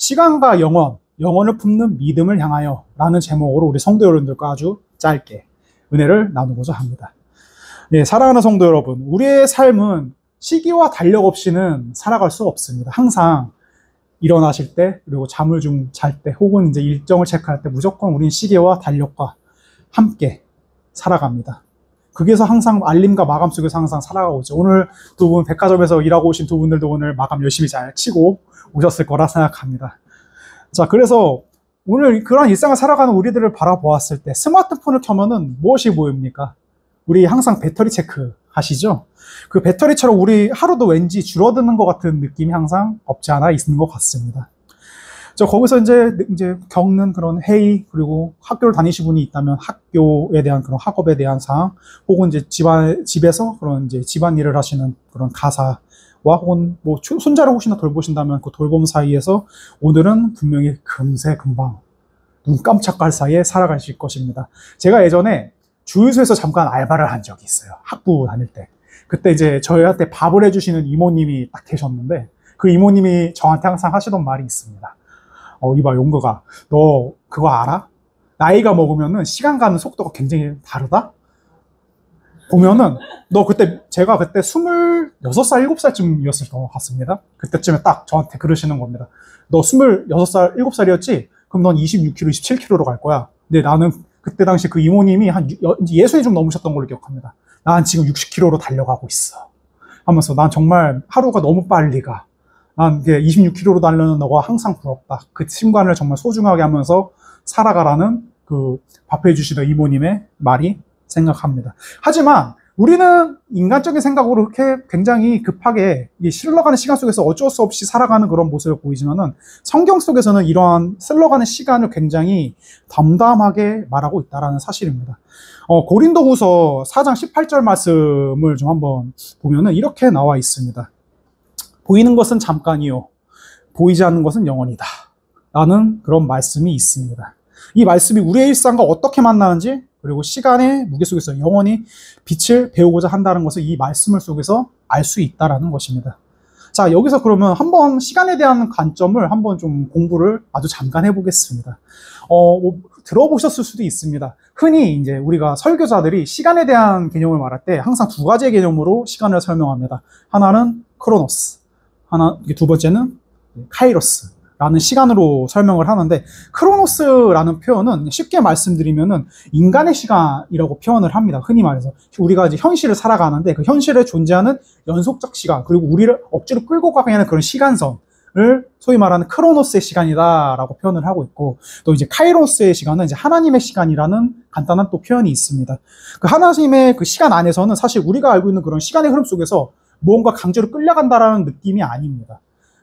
시간과 영혼을 품는 믿음을 향하여 라는 제목으로 우리 성도 여러분들과 아주 짧게 은혜를 나누고자 합니다. 네, 사랑하는 성도 여러분, 우리의 삶은 시기와 달력 없이는 살아갈 수 없습니다. 항상 일어나실 때, 그리고 잠을 좀 잘 때, 혹은 이제 일정을 체크할 때 무조건 우리는 시계와 달력과 함께 살아갑니다. 거기서 항상 알림과 마감 속에서 항상 살아가고 있죠. 오늘 두 분 백화점에서 일하고 오신 두 분들도 오늘 마감 열심히 잘 치고 오셨을 거라 생각합니다. 자, 그래서 오늘 그런 일상을 살아가는 우리들을 바라보았을 때 스마트폰을 켜면은 무엇이 보입니까? 우리 항상 배터리 체크 하시죠? 그 배터리처럼 우리 하루도 왠지 줄어드는 것 같은 느낌이 항상 없지 않아 있는 것 같습니다. 저 거기서 이제 겪는 그런 회의, 그리고 학교를 다니시는 분이 있다면 학교에 대한 그런 학업에 대한 사항, 혹은 이제 집에서 그런 이제 집안일을 하시는 그런 가사와, 혹은 뭐 손자를 혹시나 돌보신다면 그 돌봄 사이에서 오늘은 분명히 금세 금방 눈 깜짝할 사이에 살아가실 것입니다. 제가 예전에 주유소에서 잠깐 알바를 한 적이 있어요. 학부 다닐 때. 그때 이제 저희한테 밥을 해주시는 이모님이 딱 계셨는데, 그 이모님이 저한테 항상 하시던 말이 있습니다. 이봐, 용거가, 너 그거 알아? 나이가 먹으면은 시간 가는 속도가 굉장히 다르다? 보면은, 제가 그때 26살, 7살쯤이었을 것 같습니다. 그때쯤에 딱 저한테 그러시는 겁니다. 너 26살, 7살이었지? 그럼 넌 26kg, 27kg로 갈 거야. 근데 나는 그때 당시 그 이모님이 한 60이 좀 넘으셨던 걸로 기억합니다. 난 지금 60kg로 달려가고 있어. 하면서 난 정말 하루가 너무 빨리 가. 난 26kg로 달리는 너가 항상 부럽다. 그 순간을 정말 소중하게 하면서 살아가라는 그 밥해 주시던 이모님의 말이 생각합니다. 하지만 우리는 인간적인 생각으로 그렇게 굉장히 급하게 흘러가는 시간 속에서 어쩔 수 없이 살아가는 그런 모습을 보이지만은, 성경 속에서는 이러한 흘러가는 시간을 굉장히 담담하게 말하고 있다는 사실입니다. 고린도후서 4장 18절 말씀을 좀 한번 보면은 이렇게 나와 있습니다. 보이는 것은 잠깐이요, 보이지 않는 것은 영원이다 라는 그런 말씀이 있습니다. 이 말씀이 우리의 일상과 어떻게 만나는지, 그리고 시간의 무게 속에서 영원히 빛을 배우고자 한다는 것을 이 말씀을 속에서 알 수 있다는 것입니다. 자, 여기서 그러면 한번 시간에 대한 관점을 한번 좀 공부를 아주 잠깐 해보겠습니다. 들어보셨을 수도 있습니다. 흔히 이제 우리가 설교자들이 시간에 대한 개념을 말할 때 항상 두 가지의 개념으로 시간을 설명합니다. 하나는 크로노스, 두 번째는 카이로스 라는 시간으로 설명을 하는데, 크로노스라는 표현은 쉽게 말씀드리면은 인간의 시간이라고 표현을 합니다. 흔히 말해서 우리가 이제 현실을 살아가는데 그 현실에 존재하는 연속적 시간, 그리고 우리를 억지로 끌고 가게 하는 그런 시간선을 소위 말하는 크로노스의 시간이다라고 표현을 하고 있고, 또 이제 카이로스의 시간은 이제 하나님의 시간이라는 간단한 또 표현이 있습니다. 그 하나님의 그 시간 안에서는 사실 우리가 알고 있는 그런 시간의 흐름 속에서 무언가 강제로 끌려간다라는 느낌이 아닙니다.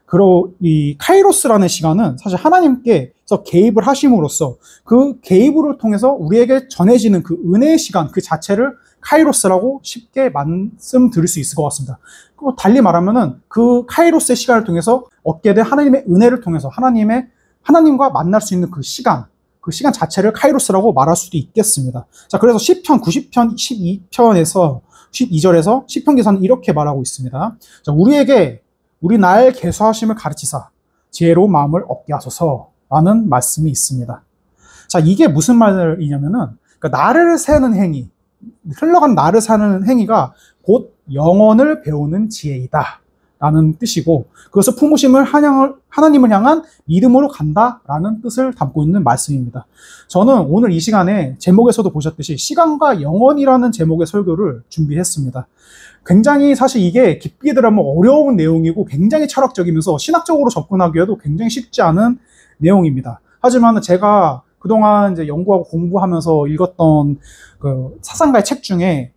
그리고 이 카이로스라는 시간은 사실 하나님께서 개입을 하심으로써 그 개입을 통해서 우리에게 전해지는 그 은혜의 시간 그 자체를 카이로스라고 쉽게 말씀드릴 수 있을 것 같습니다. 그리고 달리 말하면은 그 카이로스의 시간을 통해서 얻게 된 하나님의 은혜를 통해서 하나님과 만날 수 있는 그 시간 자체를 카이로스라고 말할 수도 있겠습니다. 자, 그래서 시편 90편 12편에서 12절에서 시편 기사는 이렇게 말하고 있습니다. 자, 우리 날 계수하심을 가르치사 지혜로운 마음을 얻게 하소서라는 말씀이 있습니다. 자, 이게 무슨 말이냐면은, 그러니까 나를 세는 행위, 흘러간 나를 사는 행위가 곧 영혼을 배우는 지혜이다 라는 뜻이고, 그것을 품으심을 하나님을 향한 믿음으로 간다라는 뜻을 담고 있는 말씀입니다. 저는 오늘 이 시간에 제목에서도 보셨듯이 시간과 영혼이라는 제목의 설교를 준비했습니다. 굉장히 사실 이게 깊게 들어가면 어려운 내용이고 굉장히 철학적이면서 신학적으로 접근하기에도 굉장히 쉽지 않은 내용입니다. 하지만 제가 그동안 이제 연구하고 공부하면서 읽었던 그 사상가의 책 중에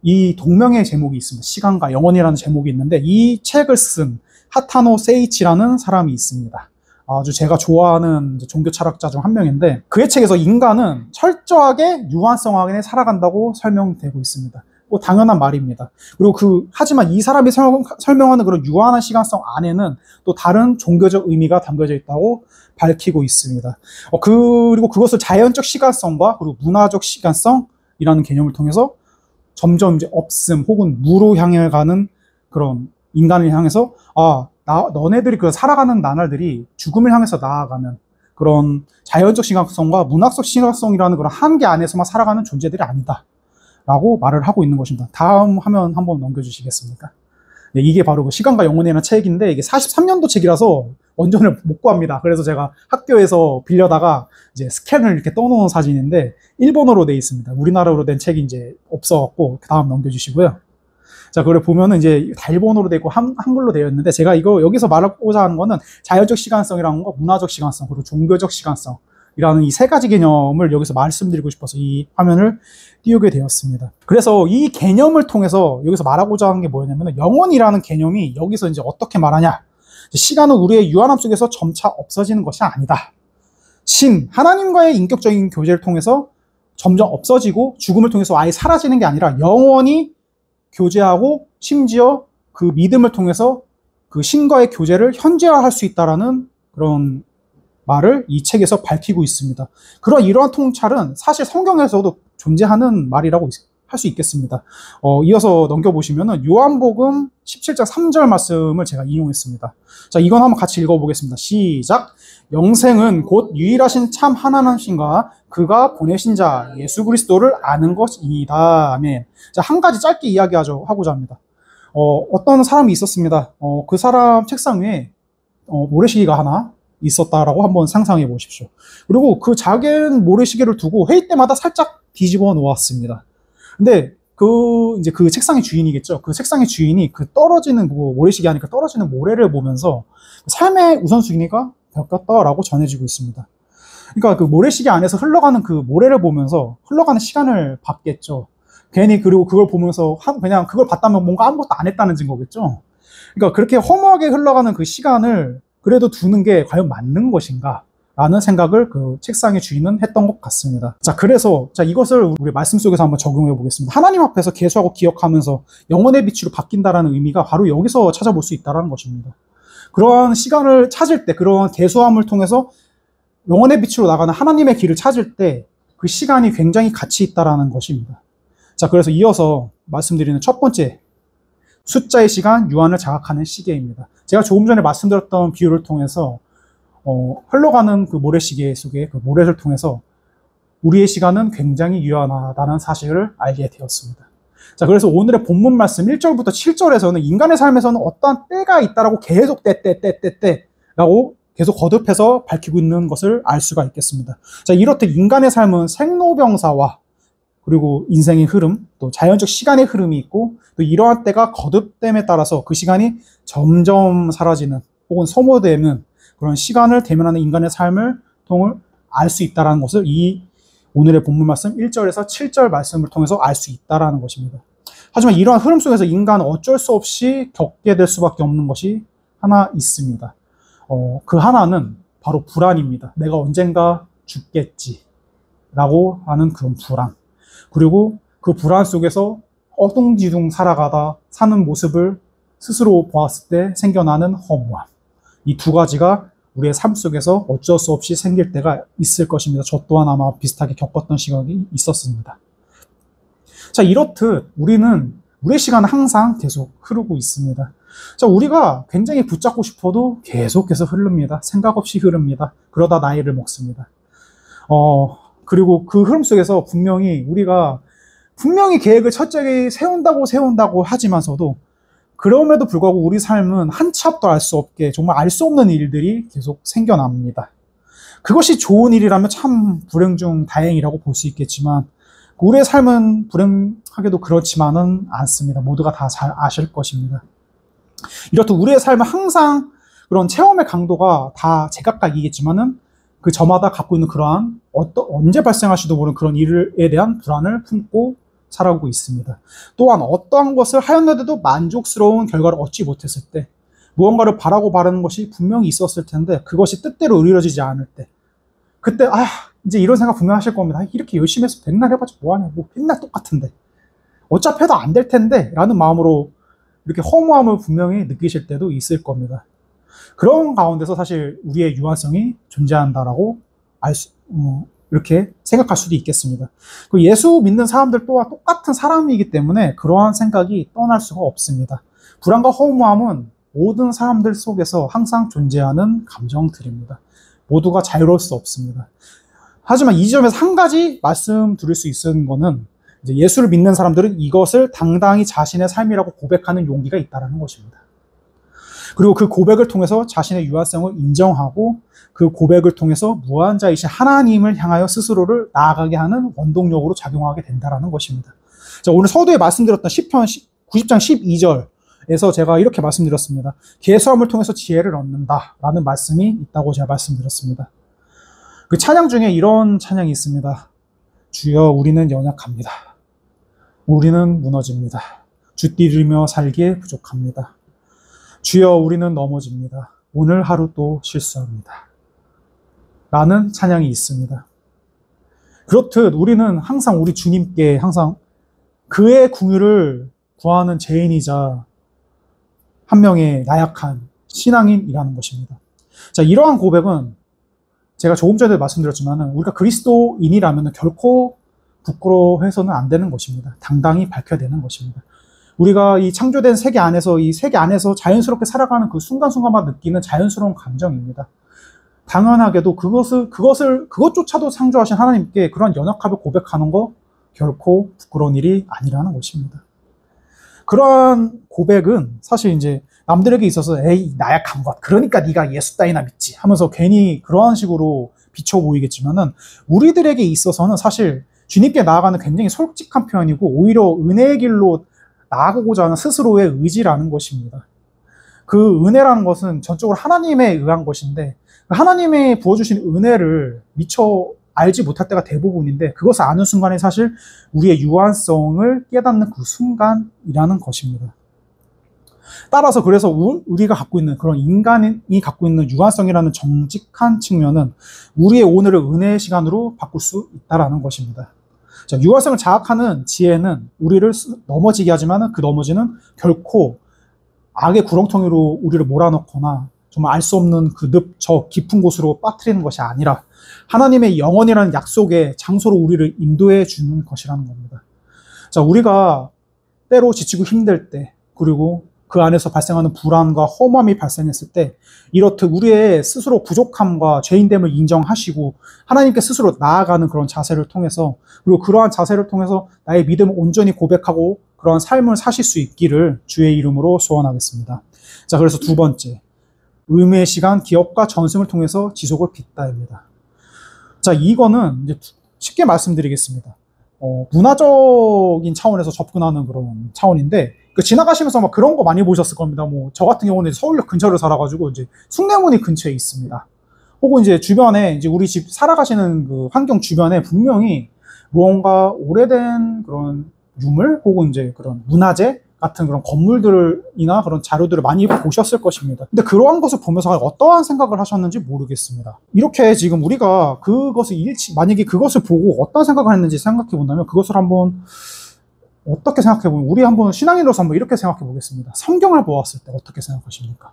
이 동명의 제목이 있습니다. 시간과 영혼이라는 제목이 있는데, 이 책을 쓴 하타노 세이치라는 사람이 있습니다. 아주 제가 좋아하는 종교 철학자 중 한 명인데, 그의 책에서 인간은 철저하게 유한성 안에 살아간다고 설명되고 있습니다. 뭐 당연한 말입니다. 그리고 하지만 이 사람이 설명하는 그런 유한한 시간성 안에는 또 다른 종교적 의미가 담겨져 있다고 밝히고 있습니다. 그리고 그것을 자연적 시간성과 그리고 문화적 시간성이라는 개념을 통해서 점점 이제 없음 혹은 무로 향해 가는 그런 인간을 향해서 너네들이 그 살아가는 나날들이 죽음을 향해서 나아가는 그런 자연적 시각성과 문학적 시각성이라는 그런 한계 안에서만 살아가는 존재들이 아니다. 라고 말을 하고 있는 것입니다. 다음 화면 한번 넘겨주시겠습니까? 네, 이게 바로 그 시간과 영혼이라는 책인데, 이게 43년도 책이라서 원전을 못 구합니다. 그래서 제가 학교에서 빌려다가 이제 스캔을 이렇게 떠놓은 사진인데, 일본어로 돼 있습니다. 우리나라로 된 책이 이제 없어갖고, 다음 넘겨주시고요. 자, 그걸 보면은 이제 다 일본어로 되어 있고 한글로 되어 있는데, 제가 여기서 말하고자 하는 거는 자연적 시간성이라는 거, 문화적 시간성, 그리고 종교적 시간성. 이라는 이 세 가지 개념을 여기서 말씀드리고 싶어서 이 화면을 띄우게 되었습니다. 그래서 이 개념을 통해서 여기서 말하고자 하는 게 뭐냐면, 영혼이라는 개념이 여기서 이제 어떻게 말하냐. 시간은 우리의 유한함 속에서 점차 없어지는 것이 아니다. 하나님과의 인격적인 교제를 통해서 점점 없어지고 죽음을 통해서 아예 사라지는 게 아니라 영원히 교제하고 심지어 그 믿음을 통해서 그 신과의 교제를 현재화할 수 있다라는 그런 말을 이 책에서 밝히고 있습니다. 이러한 통찰은 사실 성경에서도 존재하는 말이라고 할 수 있겠습니다. 이어서 넘겨보시면은 요한복음 17장 3절 말씀을 제가 인용했습니다. 자, 이건 한번 같이 읽어보겠습니다. 시작. 영생은 곧 유일하신 참 하나님과 그가 보내신 자 예수 그리스도를 아는 것이다. 아멘. 자, 한 가지 짧게 이야기하고자 합니다. 어떤 사람이 있었습니다. 그 사람 책상 위에 모래시계가 하나 있었다라고 한번 상상해 보십시오. 그리고 그 작은 모래시계를 두고 회의 때마다 살짝 뒤집어 놓았습니다. 근데 이제 그 책상의 주인이겠죠. 그 책상의 주인이 그 떨어지는 모래시계 하니까 떨어지는 모래를 보면서 삶의 우선순위가 바뀌었다라고 전해지고 있습니다. 그러니까 그 모래시계 안에서 흘러가는 그 모래를 보면서 흘러가는 시간을 봤겠죠. 그리고 그걸 보면서 그냥 그걸 봤다면 뭔가 아무것도 안 했다는 증거겠죠. 그러니까 그렇게 허무하게 흘러가는 그 시간을 그래도 두는 게 과연 맞는 것인가? 라는 생각을 그 책상의 주인은 했던 것 같습니다. 자, 그래서 이것을 우리 말씀 속에서 한번 적용해 보겠습니다. 하나님 앞에서 계수하고 기억하면서 영혼의 빛으로 바뀐다라는 의미가 바로 여기서 찾아볼 수 있다는 것입니다. 그러한 시간을 찾을 때, 그러한 계수함을 통해서 영혼의 빛으로 나가는 하나님의 길을 찾을 때 그 시간이 굉장히 가치 있다라는 것입니다. 자, 그래서 이어서 말씀드리는 첫 번째, 숫자의 시간, 유한을 자각하는 시계입니다. 제가 조금 전에 말씀드렸던 비유를 통해서 흘러가는 그 모래시계 속에 그 모래를 통해서 우리의 시간은 굉장히 유한하다는 사실을 알게 되었습니다. 자, 그래서 오늘의 본문 말씀 1절부터 7절에서는 인간의 삶에서는 어떠한 때가 있다라고 계속 때라고 계속 거듭해서 밝히고 있는 것을 알 수가 있겠습니다. 자, 이렇듯 인간의 삶은 생로병사와 그리고 인생의 흐름, 또 자연적 시간의 흐름이 있고, 또 이러한 때가 거듭됨에 따라서 그 시간이 점점 사라지는 혹은 소모되는 그런 시간을 대면하는 인간의 삶을 알 수 있다는 것을 이 오늘의 본문 말씀 1절에서 7절 말씀을 통해서 알 수 있다는 것입니다. 하지만 이러한 흐름 속에서 인간은 어쩔 수 없이 겪게 될 수밖에 없는 것이 하나 있습니다. 그 하나는 바로 불안입니다. 내가 언젠가 죽겠지 라고 하는 그런 불안. 그리고 그 불안 속에서 어둥지둥 살아가다 사는 모습을 스스로 보았을 때 생겨나는 허무함. 이 두 가지가 우리의 삶 속에서 어쩔 수 없이 생길 때가 있을 것입니다. 저 또한 아마 비슷하게 겪었던 시간이 있었습니다. 자, 이렇듯 우리의 시간은 항상 계속 흐르고 있습니다. 자, 우리가 굉장히 붙잡고 싶어도 계속해서 흐릅니다. 생각 없이 흐릅니다. 그러다 나이를 먹습니다. 그리고 그 흐름 속에서 우리가 분명히 계획을 철저히 세운다고 하지만서도 그럼에도 불구하고 우리 삶은 한 치 앞도 알 수 없게 정말 알 수 없는 일들이 계속 생겨납니다. 그것이 좋은 일이라면 참 불행 중 다행이라고 볼 수 있겠지만 우리의 삶은 불행하게도 그렇지만은 않습니다. 모두가 다 잘 아실 것입니다. 이렇듯 우리의 삶은 항상 그런 체험의 강도가 다 제각각이겠지만은 그 저마다 갖고 있는 그러한 언제 발생할지도 모르는 그런 일에 대한 불안을 품고 살아오고 있습니다. 또한 어떠한 것을 하였는데도 만족스러운 결과를 얻지 못했을 때, 무언가를 바라고 바라는 것이 분명히 있었을 텐데 그것이 뜻대로 이루어지지 않을 때, 그때 이제 이런 생각 분명 하실 겁니다. 이렇게 열심히 해서 백날 해봤자 뭐하냐, 뭐 맨날 똑같은데 어차피 해도 안 될 텐데 라는 마음으로 이렇게 허무함을 분명히 느끼실 때도 있을 겁니다. 그런 가운데서 사실 우리의 유한성이 존재한다라고 이렇게 생각할 수도 있겠습니다. 그 예수 믿는 사람들 또한 똑같은 사람이기 때문에 그러한 생각이 떠날 수가 없습니다. 불안과 허무함은 모든 사람들 속에서 항상 존재하는 감정들입니다. 모두가 자유로울 수 없습니다. 하지만 이 지점에서 한 가지 말씀드릴 수 있는 거는 이제 예수를 믿는 사람들은 이것을 당당히 자신의 삶이라고 고백하는 용기가 있다는 것입니다. 그리고 그 고백을 통해서 자신의 유한성을 인정하고 그 고백을 통해서 무한자이신 하나님을 향하여 스스로를 나아가게 하는 원동력으로 작용하게 된다는 것입니다. 자, 오늘 서두에 말씀드렸던 시편 90장 12절에서 제가 이렇게 말씀드렸습니다. 계수함을 통해서 지혜를 얻는다라는 말씀이 있다고 제가 말씀드렸습니다. 그 찬양 중에 이런 찬양이 있습니다. 주여 우리는 연약합니다. 우리는 무너집니다. 주띠르며 살기에 부족합니다. 주여 우리는 넘어집니다. 오늘 하루 또 실수합니다. 라는 찬양이 있습니다. 그렇듯 우리는 항상 우리 주님께 항상 그의 긍휼을 구하는 죄인이자 한 명의 나약한 신앙인이라는 것입니다. 자, 이러한 고백은 제가 조금 전에 말씀드렸지만 우리가 그리스도인이라면 결코 부끄러워해서는 안 되는 것입니다. 당당히 밝혀야 되는 것입니다. 우리가 이 창조된 세계 안에서 이 세계 안에서 자연스럽게 살아가는 그 순간순간만 느끼는 자연스러운 감정입니다. 당연하게도 그것조차도 창조하신 하나님께 그런 연약함을 고백하는 거 결코 부끄러운 일이 아니라는 것입니다. 그러한 고백은 사실 이제 남들에게 있어서 에이 나약한 것 그러니까 네가 예수 따위나 믿지 하면서 괜히 그러한 식으로 비춰 보이겠지만은 우리들에게 있어서는 사실 주님께 나아가는 굉장히 솔직한 표현이고 오히려 은혜의 길로 나아가고자 하는 스스로의 의지라는 것입니다. 그 은혜라는 것은 전적으로 하나님에 의한 것인데 하나님의 부어주신 은혜를 미처 알지 못할 때가 대부분인데 그것을 아는 순간에 사실 우리의 유한성을 깨닫는 그 순간이라는 것입니다. 따라서 그래서 우리가 갖고 있는 그런 인간이 갖고 있는 유한성이라는 정직한 측면은 우리의 오늘을 은혜의 시간으로 바꿀 수 있다는 것입니다. 자, 유한성을 자학하는 지혜는 우리를 넘어지게 하지만 그 넘어지는 결코 악의 구렁텅이로 우리를 몰아넣거나 정말 알 수 없는 그 저 깊은 곳으로 빠뜨리는 것이 아니라 하나님의 영원이라는 약속의 장소로 우리를 인도해 주는 것이라는 겁니다. 자, 우리가 때로 지치고 힘들 때 그리고 그 안에서 발생하는 불안과 허무함이 발생했을 때 이렇듯 우리의 스스로 부족함과 죄인됨을 인정하시고 하나님께 스스로 나아가는 그런 자세를 통해서 그리고 그러한 자세를 통해서 나의 믿음을 온전히 고백하고 그러한 삶을 사실 수 있기를 주의 이름으로 소원하겠습니다. 자, 그래서 두 번째 의미의 시간, 기억과 전승을 통해서 지속을 빚다입니다. 자, 이거는 이제 쉽게 말씀드리겠습니다. 문화적인 차원에서 접근하는 그런 차원인데, 지나가시면서 막 그런 거 많이 보셨을 겁니다. 저 같은 경우는 서울역 근처를 살아가지고, 이제 숭례문이 근처에 있습니다. 혹은 이제 주변에, 이제 우리 집 살아가시는 그 환경 주변에 분명히 무언가 오래된 그런 유물, 혹은 이제 그런 문화재 같은 그런 건물들이나 그런 자료들을 많이 보셨을 것입니다. 근데 그러한 것을 보면서 어떠한 생각을 하셨는지 모르겠습니다. 이렇게 지금 우리가 만약에 그것을 보고 어떤 생각을 했는지 생각해 본다면 그것을 한번 어떻게 생각해 보면 우리 한번 신앙인으로서 한번 이렇게 생각해 보겠습니다. 성경을 보았을 때 어떻게 생각하십니까?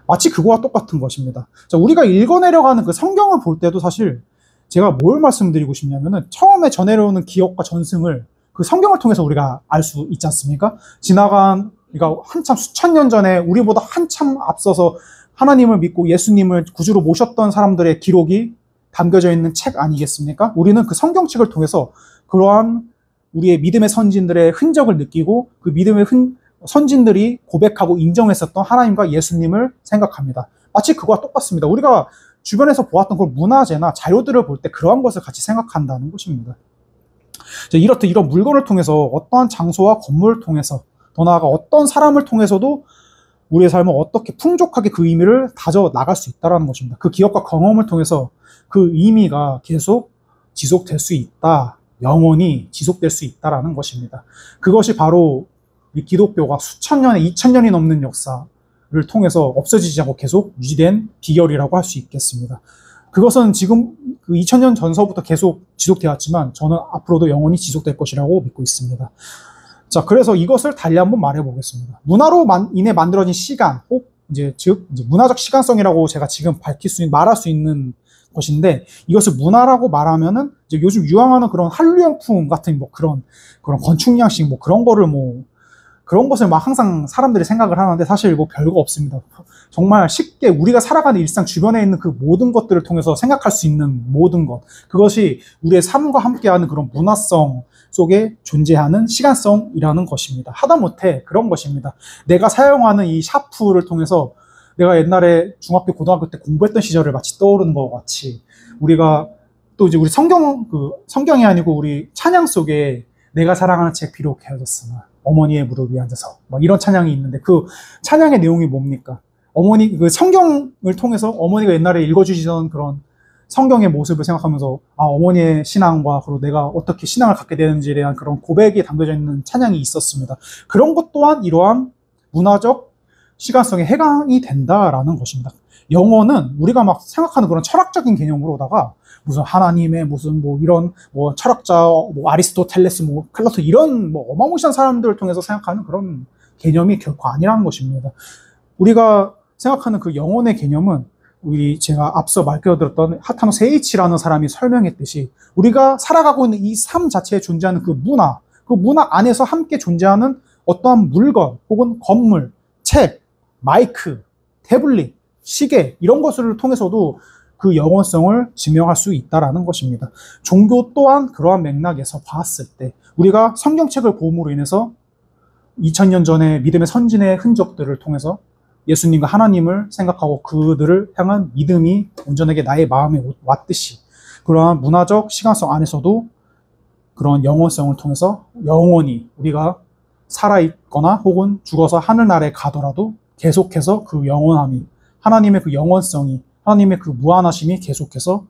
마치 그거와 똑같은 것입니다. 자, 우리가 읽어내려가는 그 성경을 볼 때도 사실 제가 뭘 말씀드리고 싶냐면은 처음에 전해려오는 기억과 전승을 그 성경을 통해서 우리가 알 수 있지 않습니까? 그러니까 한참 수천 년 전에 우리보다 한참 앞서서 하나님을 믿고 예수님을 구주로 모셨던 사람들의 기록이 담겨져 있는 책 아니겠습니까? 우리는 그 성경책을 통해서 그러한 우리의 믿음의 선진들의 흔적을 느끼고 그 믿음의 선진들이 고백하고 인정했었던 하나님과 예수님을 생각합니다. 마치 그거와 똑같습니다. 우리가 주변에서 보았던 그 문화재나 자료들을 볼 때 그러한 것을 같이 생각한다는 것입니다. 이렇듯 이런 물건을 통해서 어떠한 장소와 건물을 통해서 더 나아가 어떤 사람을 통해서도 우리의 삶을 어떻게 풍족하게 그 의미를 다져 나갈 수 있다는 것입니다. 그 기억과 경험을 통해서 그 의미가 계속 지속될 수 있다. 영원히 지속될 수 있다는 것입니다. 그것이 바로 이 기독교가 수천 년에 2000년이 넘는 역사를 통해서 없어지지 않고 계속 유지된 비결이라고 할 수 있겠습니다. 그것은 지금 그 2000년 전서부터 계속 지속되었지만 저는 앞으로도 영원히 지속될 것이라고 믿고 있습니다. 자, 그래서 이것을 달리 한번 말해 보겠습니다. 문화로 인해 만들어진 시간, 이제 문화적 시간성이라고 제가 지금 말할 수 있는 것인데 이것을 문화라고 말하면은 이제 요즘 유행하는 그런 한류용품 같은 그런 건축 양식 그런 거를 그런 것을 막 항상 사람들이 생각을 하는데 사실 뭐 별거 없습니다. 정말 쉽게 우리가 살아가는 일상 주변에 있는 그 모든 것들을 통해서 생각할 수 있는 모든 것, 그것이 우리의 삶과 함께하는 그런 문화성 속에 존재하는 시간성이라는 것입니다. 하다못해 그런 것입니다. 내가 사용하는 이 샤프를 통해서 내가 옛날에 중학교, 고등학교 때 공부했던 시절을 마치 떠오르는 것 같이, 우리가 또 이제 우리 성경이 아니고 우리 찬양 속에 내가 사랑하는 책 비록 헤어졌으나 어머니의 무릎 위에 앉아서 뭐 이런 찬양이 있는데, 그 찬양의 내용이 뭡니까? 어머니, 그 성경을 통해서 어머니가 옛날에 읽어주시던 그런 성경의 모습을 생각하면서 어머니의 신앙과 그리고 내가 어떻게 신앙을 갖게 되는지에 대한 그런 고백이 담겨져 있는 찬양이 있었습니다. 그런 것 또한 이러한 문화적 시간성에 해당이 된다라는 것입니다. 영어는 우리가 막 생각하는 그런 철학적인 개념으로다가 무슨 하나님의 무슨 뭐 이런 뭐 철학자 뭐 아리스토텔레스 뭐 플라토 이런 뭐 어마무시한 사람들을 통해서 생각하는 그런 개념이 결코 아니라는 것입니다. 우리가 생각하는 그 영혼의 개념은 제가 앞서 말씀드렸던 하타노 세이치라는 사람이 설명했듯이 우리가 살아가고 있는 이 삶 자체에 존재하는 그 문화 안에서 함께 존재하는 어떠한 물건 혹은 건물, 책, 마이크, 태블릿, 시계 이런 것을 통해서도 그 영원성을 증명할 수 있다는 것입니다. 종교 또한 그러한 맥락에서 봤을 때 우리가 성경책을 봄으로 인해서 2000년 전에 믿음의 선진의 흔적들을 통해서 예수님과 하나님을 생각하고 그들을 향한 믿음이 온전하게 나의 마음에 왔듯이, 그러한 문화적 시간성 안에서도 그런 영원성을 통해서 영원히 우리가 살아있거나 혹은 죽어서 하늘나라에 가더라도 계속해서 그 영원함이, 하나님의 그 영원성이, 하나님의 그 무한하심이 계속해서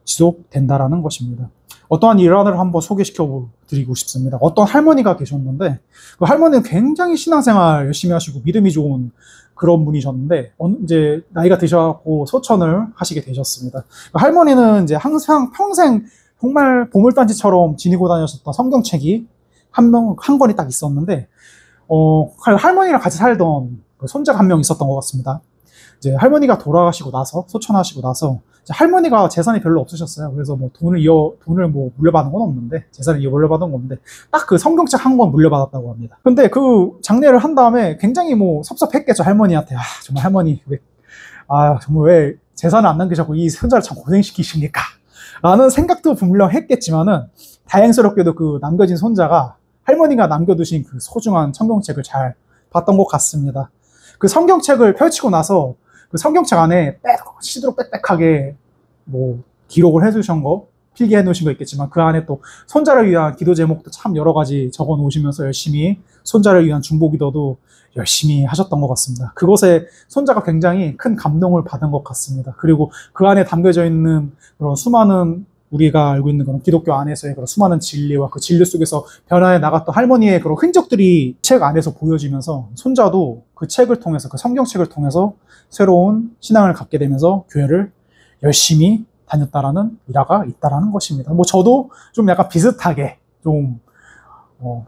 지속된다라는 것입니다. 어떠한 일화를 한번 소개시켜 드리고 싶습니다. 어떤 할머니가 계셨는데, 그 할머니는 굉장히 신앙생활 열심히 하시고 믿음이 좋은 그런 분이셨는데, 이제 나이가 드셔갖고 소천을 하시게 되셨습니다. 그 할머니는 이제 항상 평생 정말 보물단지처럼 지니고 다녔었던 성경책이 한 권이 딱 있었는데, 할머니랑 같이 살던 그 손자가 한 명 있었던 것 같습니다. 이제 할머니가 돌아가시고 나서, 소천하시고 나서, 할머니가 재산이 별로 없으셨어요. 그래서 뭐 돈을 뭐 물려받은 건 없는데, 재산을 물려받은 건 없는데, 딱 그 성경책 한 권 물려받았다고 합니다. 근데 그 장례를 한 다음에 굉장히 뭐 섭섭했겠죠, 할머니한테. 정말 할머니, 정말 왜 재산을 안 남기셨고 이 손자를 참 고생시키십니까? 라는 생각도 분명 했겠지만은, 다행스럽게도 그 남겨진 손자가 할머니가 남겨두신 그 소중한 성경책을 잘 봤던 것 같습니다. 그 성경책을 펼치고 나서 그 성경책 안에 시드로 빽빽하게 뭐 기록을 해두신 거, 필기해 놓으신 거 있겠지만 그 안에 또 손자를 위한 기도 제목도 참 여러 가지 적어 놓으시면서 열심히 손자를 위한 중보 기도도 열심히 하셨던 것 같습니다. 그것에 손자가 굉장히 큰 감동을 받은 것 같습니다. 그리고 그 안에 담겨져 있는 그런 수많은, 우리가 알고 있는 그런 기독교 안에서의 그런 수많은 진리와 그 진리 속에서 변화해 나갔던 할머니의 그런 흔적들이 책 안에서 보여지면서 손자도 그 책을 통해서, 그 성경책을 통해서 새로운 신앙을 갖게 되면서 교회를 열심히 다녔다라는 일화가 있다라는 것입니다. 뭐 저도 좀 약간 비슷하게 좀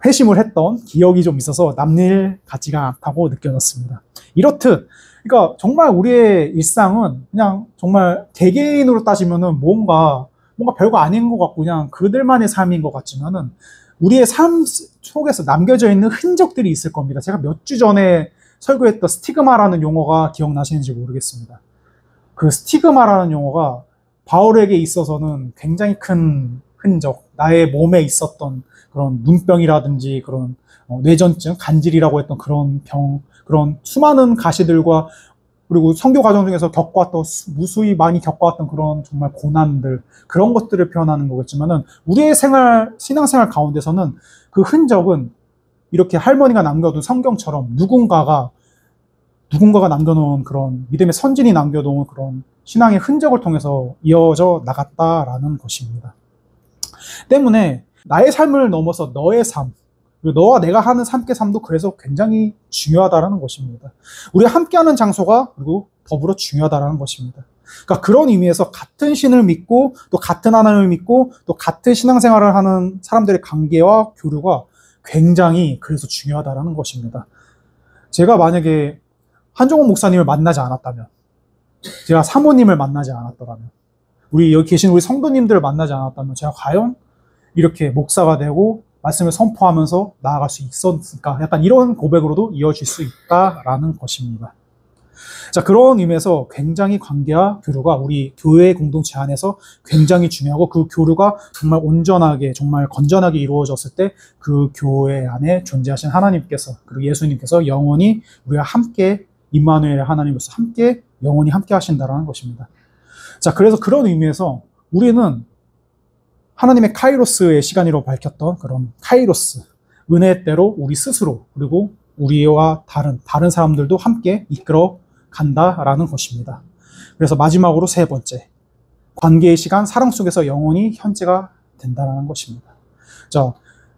회심을 했던 기억이 좀 있어서 남일 같지가 않다고 느껴졌습니다. 이렇듯, 그러니까 정말 우리의 일상은 그냥 정말 개개인으로 따지면은 뭔가 별거 아닌 것 같고 그냥 그들만의 삶인 것 같지만은 우리의 삶 속에서 남겨져 있는 흔적들이 있을 겁니다. 제가 몇 주 전에 설교했던 스티그마라는 용어가 기억나시는지 모르겠습니다. 그 스티그마라는 용어가 바울에게 있어서는 굉장히 큰 흔적, 나의 몸에 있었던 그런 눈병이라든지 그런 뇌전증, 간질이라고 했던 그런 병, 그런 수많은 가시들과 그리고 선교 과정 중에서 겪어왔던, 무수히 많이 겪어왔던 그런 정말 고난들, 그런 것들을 표현하는 거겠지만은 우리의 신앙생활 가운데서는 그 흔적은 이렇게 할머니가 남겨둔 성경처럼 누군가가 남겨놓은 그런 믿음의 선진이 남겨놓은 그런 신앙의 흔적을 통해서 이어져 나갔다라는 것입니다. 때문에 나의 삶을 넘어서 너의 삶, 그리고 너와 내가 하는 함께 삶도 그래서 굉장히 중요하다라는 것입니다. 우리가 함께하는 장소가 그리고 더불어 중요하다라는 것입니다. 그러니까 그런 의미에서 같은 신을 믿고 또 같은 하나님을 믿고 또 같은 신앙생활을 하는 사람들의 관계와 교류가 굉장히 그래서 중요하다라는 것입니다. 제가 만약에 한종원 목사님을 만나지 않았다면, 제가 사모님을 만나지 않았더라면, 여기 계신 우리 성도님들을 만나지 않았다면 제가 과연 이렇게 목사가 되고 말씀을 선포하면서 나아갈 수 있었을까? 약간 이런 고백으로도 이어질 수 있다라는 것입니다. 자, 그런 의미에서 굉장히 관계와 교류가 우리 교회 공동체 안에서 굉장히 중요하고 그 교류가 정말 온전하게, 정말 건전하게 이루어졌을 때 그 교회 안에 존재하신 하나님께서, 그리고 예수님께서 영원히 우리와 함께, 임마누엘의 하나님으로서 함께, 영원히 함께 하신다라는 것입니다. 자, 그래서 그런 의미에서 우리는 하나님의 카이로스의 시간으로 밝혔던 그런 카이로스, 은혜의 때로 우리 스스로, 그리고 우리와 다른 사람들도 함께 이끌어 간다라는 것입니다. 그래서 마지막으로 세 번째, 관계의 시간, 사랑 속에서 영원히 현재가 된다는 것입니다. 자,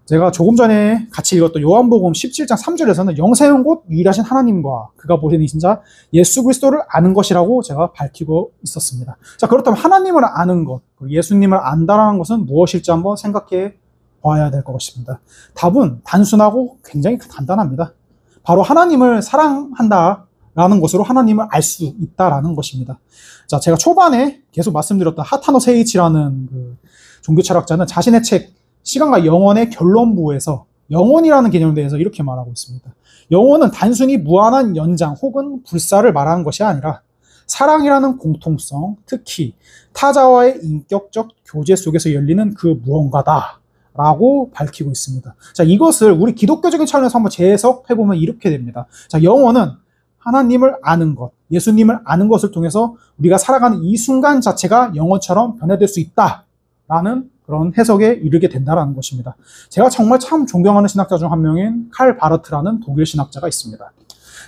제가 조금 전에 같이 읽었던 요한복음 17장 3절에서는 영생은 곧 유일하신 하나님과 그가 보시는 진짜 예수 그리스도를 아는 것이라고 제가 밝히고 있었습니다. 자, 그렇다면 하나님을 아는 것, 예수님을 안다라는 것은 무엇일지 한번 생각해 봐야 될 것 같습니다. 답은 단순하고 굉장히 간단합니다. 바로 하나님을 사랑한다 라는 것으로 하나님을 알 수 있다라는 것입니다. 자, 제가 초반에 계속 말씀드렸던 하타노 세이치라는 그 종교철학자는 자신의 책 시간과 영혼의 결론부에서 영혼이라는 개념에 대해서 이렇게 말하고 있습니다. 영혼은 단순히 무한한 연장 혹은 불사를 말하는 것이 아니라 사랑이라는 공통성, 특히 타자와의 인격적 교제 속에서 열리는 그 무언가다 라고 밝히고 있습니다. 자, 이것을 우리 기독교적인 차원에서 한번 재해석해보면 이렇게 됩니다. 자, 영혼은 하나님을 아는 것, 예수님을 아는 것을 통해서 우리가 살아가는 이 순간 자체가 영혼처럼 변화될 수 있다라는 그런 해석에 이르게 된다는 것입니다. 제가 정말 참 존경하는 신학자 중 한 명인 칼 바르트라는 독일 신학자가 있습니다.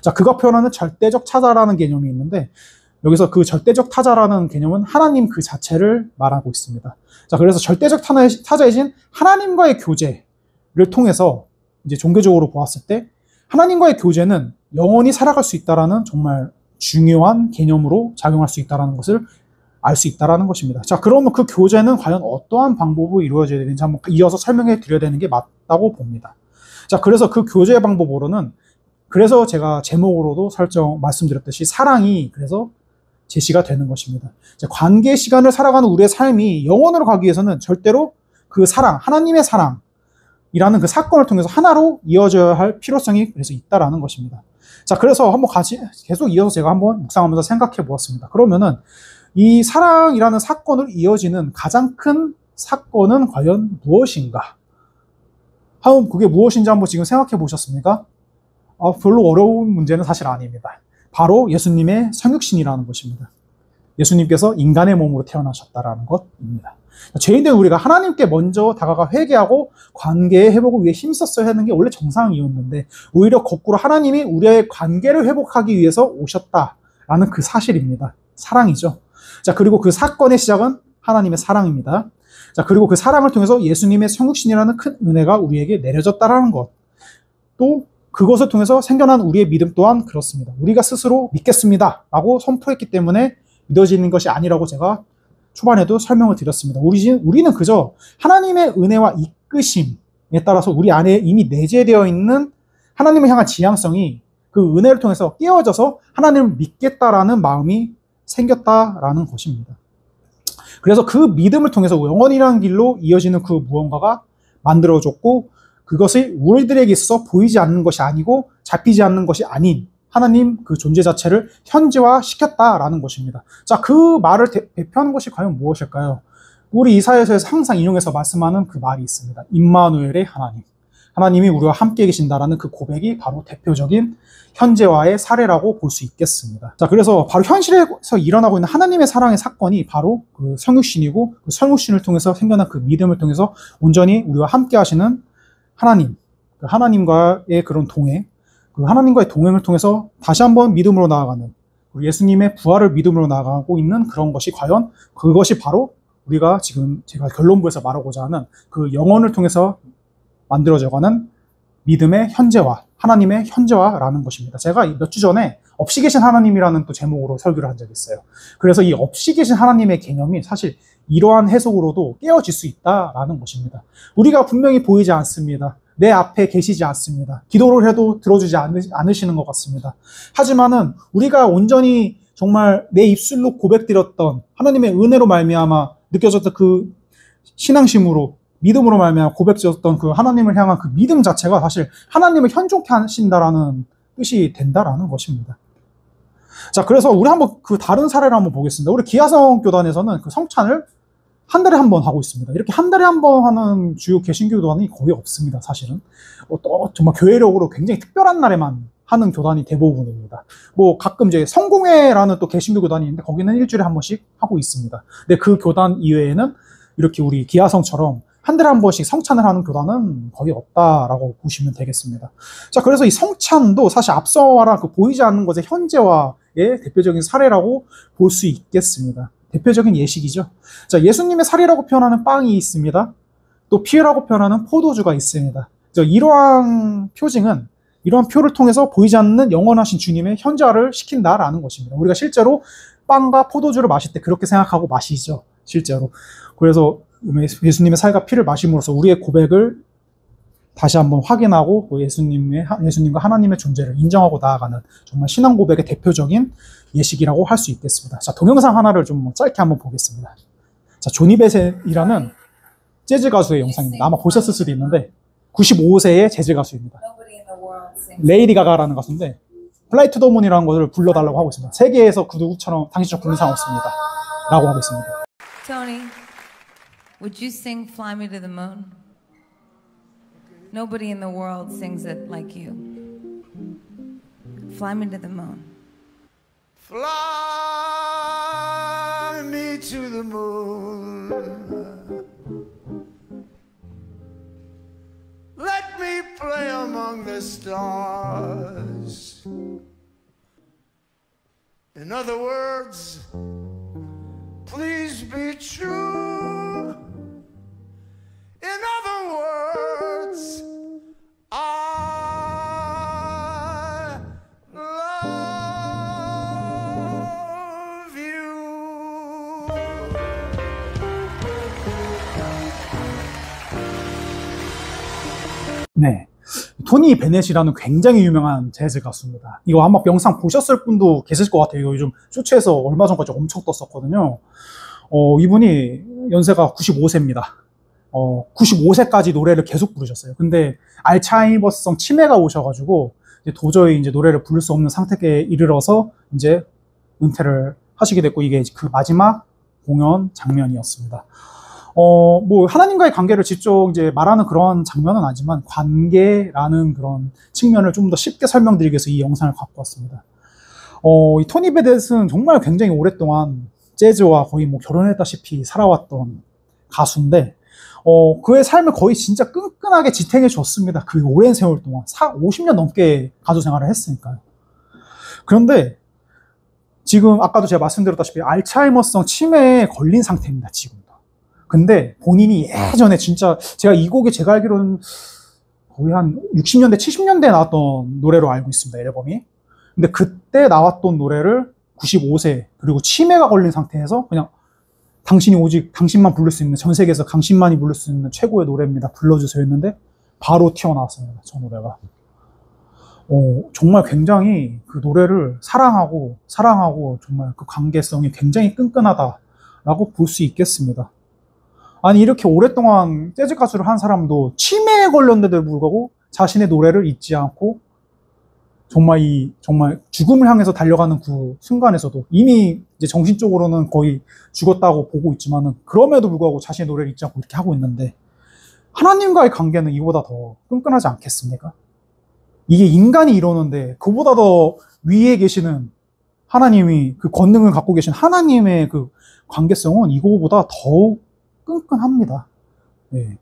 자, 그가 표현하는 절대적 타자라는 개념이 있는데 여기서 그 절대적 타자라는 개념은 하나님 그 자체를 말하고 있습니다. 자, 그래서 절대적 타자이신 하나님과의 교제를 통해서 이제 종교적으로 보았을 때 하나님과의 교제는 영원히 살아갈 수 있다라는 정말 중요한 개념으로 작용할 수 있다라는 것을 알 수 있다라는 것입니다. 자, 그러면 그 교제는 과연 어떠한 방법으로 이루어져야 되는지 한번 이어서 설명해 드려야 되는 게 맞다고 봅니다. 자, 그래서 그 교제 방법으로는 그래서 제가 제목으로도 말씀드렸듯이 사랑이 그래서 제시가 되는 것입니다. 자, 관계 시간을 살아가는 우리의 삶이 영원으로 가기 위해서는 절대로 그 사랑, 하나님의 사랑이라는 그 사건을 통해서 하나로 이어져야 할 필요성이 그래서 있다라는 것입니다. 자, 그래서 한번 계속 이어서 제가 한번 묵상하면서 생각해 보았습니다. 그러면은 이 사랑이라는 사건을 이어지는 가장 큰 사건은 과연 무엇인가? 그게 무엇인지 한번 지금 생각해 보셨습니까? 별로 어려운 문제는 사실 아닙니다. 바로 예수님의 성육신이라는 것입니다. 예수님께서 인간의 몸으로 태어나셨다라는 것입니다. 죄인된 우리가 하나님께 먼저 다가가 회개하고 관계 회복을 위해 힘썼어야 하는 게 원래 정상이었는데 오히려 거꾸로 하나님이 우리의 관계를 회복하기 위해서 오셨다라는 그 사실입니다. 사랑이죠. 자, 그리고 그 사건의 시작은 하나님의 사랑입니다. 자, 그리고 그 사랑을 통해서 예수님의 성육신이라는 큰 은혜가 우리에게 내려졌다라는 것. 또 그것을 통해서 생겨난 우리의 믿음 또한 그렇습니다. 우리가 스스로 믿겠습니다 라고 선포했기 때문에 믿어지는 것이 아니라고 제가 초반에도 설명을 드렸습니다. 우리는 그저 하나님의 은혜와 이끄심에 따라서 우리 안에 이미 내재되어 있는 하나님을 향한 지향성이 그 은혜를 통해서 깨어져서 하나님을 믿겠다라는 마음이 생겼다라는 것입니다. 그래서 그 믿음을 통해서 영원이라는 길로 이어지는 그 무언가가 만들어졌고 그것이 우리들에게 있어서 보이지 않는 것이 아니고 잡히지 않는 것이 아닌 하나님 그 존재 자체를 현재화시켰다라는 것입니다. 자, 그 말을 대표하는 것이 과연 무엇일까요? 우리 이사야서에서 항상 인용해서 말씀하는 그 말이 있습니다. 임마누엘의 하나님. 하나님이 우리와 함께 계신다라는 그 고백이 바로 대표적인 현재화의 사례라고 볼 수 있겠습니다. 자, 그래서 바로 현실에서 일어나고 있는 하나님의 사랑의 사건이 바로 그 성육신이고 그 성육신을 통해서 생겨난 그 믿음을 통해서 온전히 우리와 함께 하시는 하나님, 그 하나님과의 그런 동행, 그 하나님과의 동행을 통해서 다시 한번 믿음으로 나아가는 예수님의 부활을 믿음으로 나아가고 있는 그런 것이 과연 그것이 바로 우리가 지금 제가 결론부에서 말하고자 하는 그 영혼을 통해서 만들어져가는 믿음의 현재화, 하나님의 현재화라는 것입니다. 제가 몇 주 전에 없이 계신 하나님이라는 또 제목으로 설교를 한 적이 있어요. 그래서 이 없이 계신 하나님의 개념이 사실 이러한 해석으로도 깨어질 수 있다라는 것입니다. 우리가 분명히 보이지 않습니다. 내 앞에 계시지 않습니다. 기도를 해도 들어주지 않으시는 것 같습니다. 하지만은 우리가 온전히 정말 내 입술로 고백드렸던 하나님의 은혜로 말미암아 느껴졌던 그 신앙심으로 믿음으로 말미암아 고백지었던 그 하나님을 향한 그 믿음 자체가 사실 하나님을 현존케 하신다라는 뜻이 된다라는 것입니다. 자, 그래서 우리 한번 그 다른 사례를 한번 보겠습니다. 우리 기아성 교단에서는 그 성찬을 한 달에 한 번 하고 있습니다. 이렇게 한 달에 한 번 하는 주요 개신교 교단이 거의 없습니다, 사실은. 또 정말 교회력으로 굉장히 특별한 날에만 하는 교단이 대부분입니다. 뭐 가끔 이제 성공회라는 또 개신교 교단이 있는데 거기는 일주일에 한 번씩 하고 있습니다. 근데 그 교단 이외에는 이렇게 우리 기아성처럼 한 달에 한 번씩 성찬을 하는 교단은 거의 없다라고 보시면 되겠습니다. 자, 그래서 이 성찬도 사실 앞서 말한 그 보이지 않는 것의 현재화의 대표적인 사례라고 볼 수 있겠습니다. 대표적인 예식이죠. 자, 예수님의 살이라고 표현하는 빵이 있습니다. 또 피라고 표현하는 포도주가 있습니다. 이러한 표징은 이러한 표를 통해서 보이지 않는 영원하신 주님의 현재화를 시킨다라는 것입니다. 우리가 실제로 빵과 포도주를 마실 때 그렇게 생각하고 마시죠. 실제로. 그래서 예수님의 살과 피를 마심으로써 우리의 고백을 다시 한번 확인하고 예수님과 하나님의 존재를 인정하고 나아가는 정말 신앙 고백의 대표적인 예식이라고 할 수 있겠습니다. 자, 동영상 하나를 좀 짧게 한번 보겠습니다. 자, 조니 베셋이라는 재즈 가수의 영상입니다. 아마 보셨을 수도 있는데 95세의 재즈 가수입니다. 레이디 가가라는 가수인데 플라이 투 더 문이라는 것을 불러달라고 하고 있습니다. 세계에서 그 누구처럼 당신처럼 부르는 사람 없습니다. 라고 하고 있습니다. Tony, would you sing Fly Me to the Moon? Nobody in the world sings it like you. Fly me to the moon. Fly me to the moon. Let me play among the stars. In other words, please be true. In other words, I love you. 네, 토니 베넷이라는 굉장히 유명한 재즈 가수입니다. 이거 아마 영상 보셨을 분도 계실 것 같아요. 이거 요즘 쇼츠에서 얼마 전까지 엄청 떴었거든요. 이분이 연세가 95세입니다. 95세까지 노래를 계속 부르셨어요. 근데 알츠하이머성 치매가 오셔가지고 이제 도저히 이제 노래를 부를 수 없는 상태에 이르러서 이제 은퇴를 하시게 됐고 이게 그 마지막 공연 장면이었습니다. 뭐 하나님과의 관계를 직접 이제 말하는 그런 장면은 아니지만 관계라는 그런 측면을 좀 더 쉽게 설명드리기 위해서 이 영상을 갖고 왔습니다. 이 토니 베넷은 정말 굉장히 오랫동안 재즈와 거의 뭐 결혼했다시피 살아왔던 가수인데 그의 삶을 거의 진짜 끈끈하게 지탱해 줬습니다. 그 오랜 세월 동안 50년 넘게 가수 생활을 했으니까요. 그런데 지금 아까도 제가 말씀드렸다시피 알츠하이머성 치매에 걸린 상태입니다. 지금도. 근데 본인이 예전에 진짜 제가 이 곡이 제가 알기로는 거의 한 60년대 70년대에 나왔던 노래로 알고 있습니다. 앨범이. 근데 그때 나왔던 노래를 95세 그리고 치매가 걸린 상태에서 그냥 당신이 오직 당신만 부를 수 있는 전 세계에서 당신만이 부를 수 있는 최고의 노래입니다. 불러주세요 했는데 바로 튀어나왔습니다. 저 노래가. 정말 굉장히 그 노래를 사랑하고 정말 그 관계성이 굉장히 끈끈하다라고 볼 수 있겠습니다. 아니 이렇게 오랫동안 재즈 가수를 한 사람도 치매에 걸렸는데도 불구하고 자신의 노래를 잊지 않고 정말 죽음을 향해서 달려가는 그 순간에서도 이미 이제 정신적으로는 거의 죽었다고 보고 있지만은 그럼에도 불구하고 자신의 노래를 잊지 않고 이렇게 하고 있는데 하나님과의 관계는 이보다 더 끈끈하지 않겠습니까? 이게 인간이 이러는데 그보다 더 위에 계시는 하나님이 그 권능을 갖고 계신 하나님의 그 관계성은 이거보다 더욱 끈끈합니다. 네.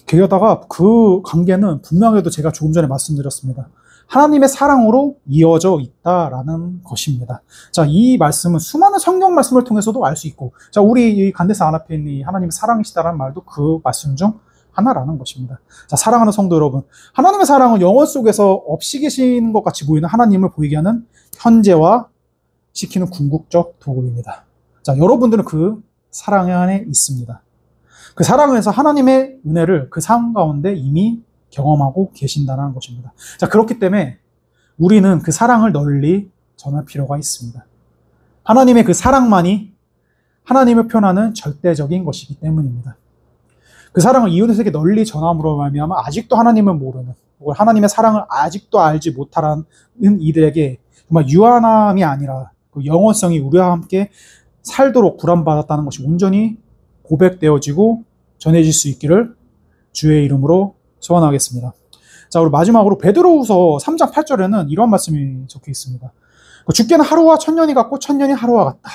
게다가 그 관계는 분명히도 제가 조금 전에 말씀드렸습니다. 하나님의 사랑으로 이어져 있다라는 것입니다. 자, 이 말씀은 수많은 성경 말씀을 통해서도 알 수 있고, 자, 우리 이 간데스 안 앞에 있는 이 하나님의 사랑이시다라는 말도 그 말씀 중 하나라는 것입니다. 자, 사랑하는 성도 여러분, 하나님의 사랑은 영원 속에서 없이 계시는 것 같이 보이는 하나님을 보이게 하는 현재화 시키는 궁극적 도구입니다. 자, 여러분들은 그 사랑 안에 있습니다. 그 사랑에서 하나님의 은혜를 그 삶 가운데 이미 경험하고 계신다는 것입니다. 자, 그렇기 때문에 우리는 그 사랑을 널리 전할 필요가 있습니다. 하나님의 그 사랑만이 하나님을 표현하는 절대적인 것이기 때문입니다. 그 사랑을 이웃에게 널리 전함으로 말미암아 아직도 하나님을 모르는, 혹은 하나님의 사랑을 아직도 알지 못하는 이들에게 정말 유한함이 아니라 그 영원성이 우리와 함께 살도록 구원받았다는 것이 온전히 고백되어지고 전해질 수 있기를 주의 이름으로 소원하겠습니다. 자, 우리 마지막으로 베드로후서 3장 8절에는 이런 말씀이 적혀 있습니다. 주께는 하루와 천년이 같고 천년이 하루와 같다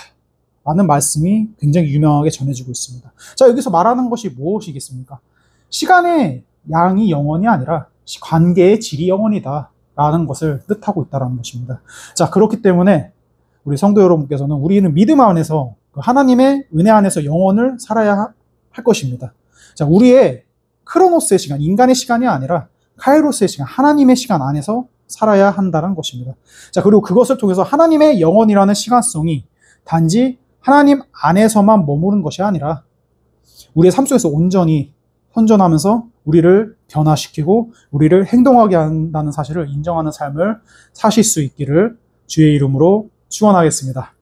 라는 말씀이 굉장히 유명하게 전해지고 있습니다. 자, 여기서 말하는 것이 무엇이겠습니까? 시간의 양이 영원이 아니라 관계의 질이 영원이다 라는 것을 뜻하고 있다는 것입니다. 자, 그렇기 때문에 우리 성도 여러분께서는 우리는 믿음 안에서 하나님의 은혜 안에서 영원을 살아야 할 것입니다. 자, 우리의 크로노스의 시간, 인간의 시간이 아니라 카이로스의 시간, 하나님의 시간 안에서 살아야 한다는 것입니다. 자, 그리고 그것을 통해서 하나님의 영원이라는 시간성이 단지 하나님 안에서만 머무른 것이 아니라 우리의 삶 속에서 온전히 선전하면서 우리를 변화시키고 우리를 행동하게 한다는 사실을 인정하는 삶을 사실 수 있기를 주의 이름으로 축원하겠습니다.